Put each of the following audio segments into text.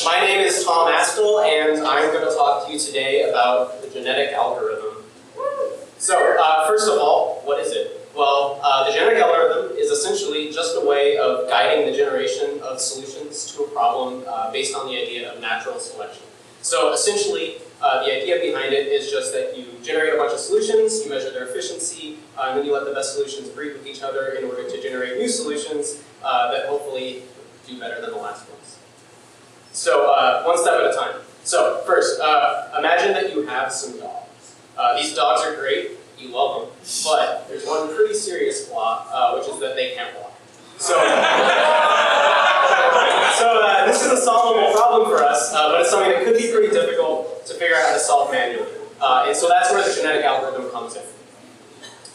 My name is Tom Astle, and I'm going to talk to you today about the genetic algorithm. So, first of all, what is it? Well, the genetic algorithm is essentially just a way of guiding the generation of solutions to a problem based on the idea of natural selection. So, essentially, the idea behind it is just that you generate a bunch of solutions, you measure their efficiency, and then you let the best solutions breed with each other in order to generate new solutions that hopefully do better than the last ones. So, one step at a time. So, first, imagine that you have some dogs. These dogs are great, you love them, but there's one pretty serious flaw, which is that they can't walk. So, this is a solvable problem for us, but it's something that could be pretty difficult to figure out how to solve manually. And so that's where the genetic algorithm comes in.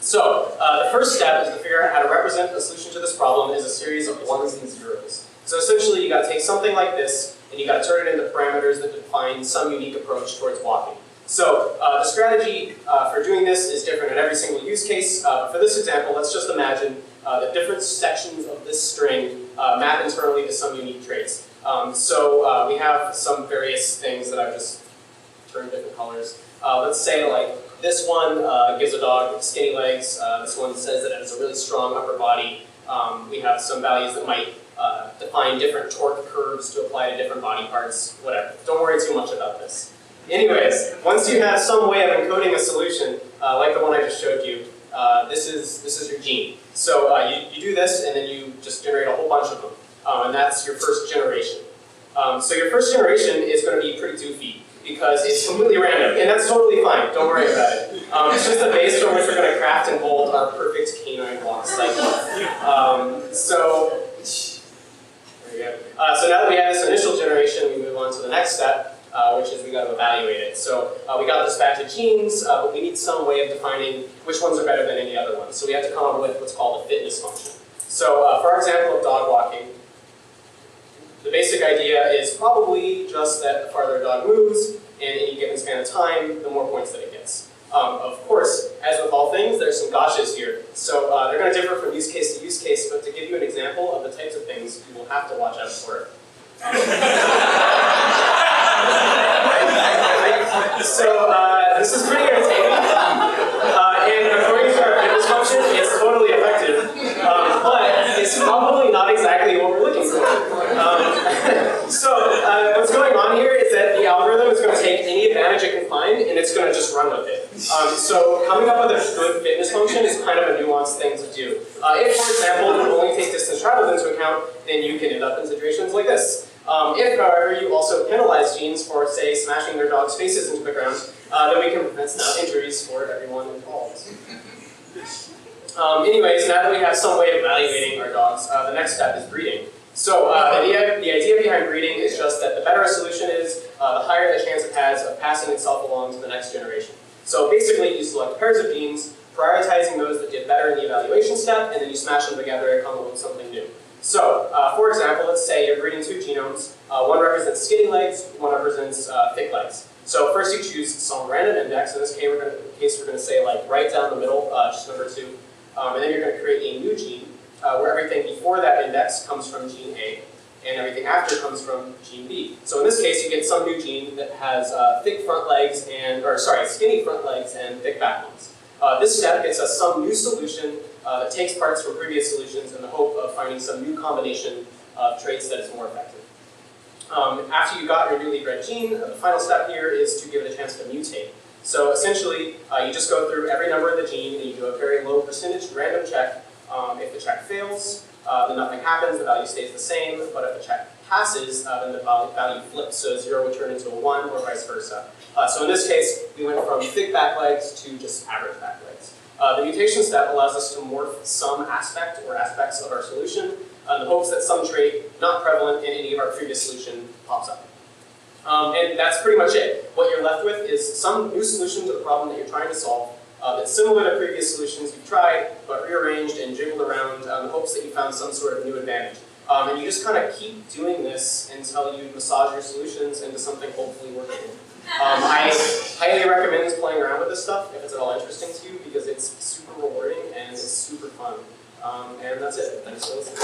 So, the first step is to figure out how to represent a solution to this problem as a series of ones and zeros. So essentially, you got to take something like this, and you got to turn it into parameters that define some unique approach towards walking. So the strategy for doing this is different in every single use case. For this example, let's just imagine that different sections of this string map internally to some unique traits. We have some various things that I've just turned different colors. Let's say like this one gives a dog skinny legs. This one says that it has a really strong upper body. We have some values that might define different torque curves to apply to different body parts, whatever. Don't worry too much about this. Anyways, once you have some way of encoding a solution, like the one I just showed you, this is your gene. So you do this, and then you just generate a whole bunch of them. And that's your first generation. So your first generation is going to be pretty doofy, because it's completely random, and that's totally fine. Don't worry about it. It's just the base from which we're going to craft and mold our perfect canine walk cycle. So now that we have this initial generation, we move on to the next step, which is we got to evaluate it. So we got this back to genes, but we need some way of defining which ones are better than any other ones. So we have to come up with what's called a fitness function. So for our example of dog walking, the basic idea is probably just that the farther a dog moves in any given span of time, the more points that it gets. Of course, as with all things, there's some gotchas here. So they're going to differ from use case to use case, but to give you an example of the types of things you will have to watch out for. This is pretty entertaining, and according to our fitness function, it's totally effective, but it's probably not exactly what we're looking for. What's going on here is that the algorithm is going to take any advantage it can find, and it's going to just run with it. So coming up with a good fitness function is kind of a nuanced thing to do. If, for example, you only take distance traveled into account, then you can end up in situations like this. If, however, you also penalize genes for, say, smashing their dogs' faces into the ground, then we can prevent injuries for everyone involved. Anyways, now that we have some way of evaluating our dogs, the next step is breeding. So the idea behind breeding is just that the better a solution is, the higher the chance it has of passing itself along to the next generation. So basically, you select pairs of genes, prioritizing those that did better in the evaluation step, and then you smash them together and come up with something new. So, for example, let's say you're breeding two genomes. One represents skinny legs, one represents thick legs. So first you choose some random index. In this case, we're going to say like right down the middle, just number 2. And then you're going to create a new gene where everything before that index comes from gene A, and everything after comes from gene B. So in this case, you get some new gene that has skinny front legs and thick back ones. This step gets us some new solution that takes parts from previous solutions in the hope of finding some new combination of traits that is more effective. After you got your newly bred gene, the final step here is to give it a chance to mutate. So essentially, you just go through every number of the gene and you do a very low percentage random check. If the check fails, then nothing happens, the value stays the same, but if the check passes, then the value flips, so 0 would turn into a 1 or vice versa. So in this case, we went from thick back legs to just average back legs. The mutation step allows us to morph some aspect or aspects of our solution in the hopes that some trait not prevalent in any of our previous solution pops up. And that's pretty much it. What you're left with is some new solution to the problem that you're trying to solve that's similar to previous solutions you've tried, but rearranged and jiggled around in the hopes that you found some sort of new advantage. And you just kind of keep doing this until you massage your solutions into something hopefully workable. I highly recommend playing around with this stuff if it's at all interesting to you, because it's super rewarding and it's super fun. And that's it. Thanks for listening.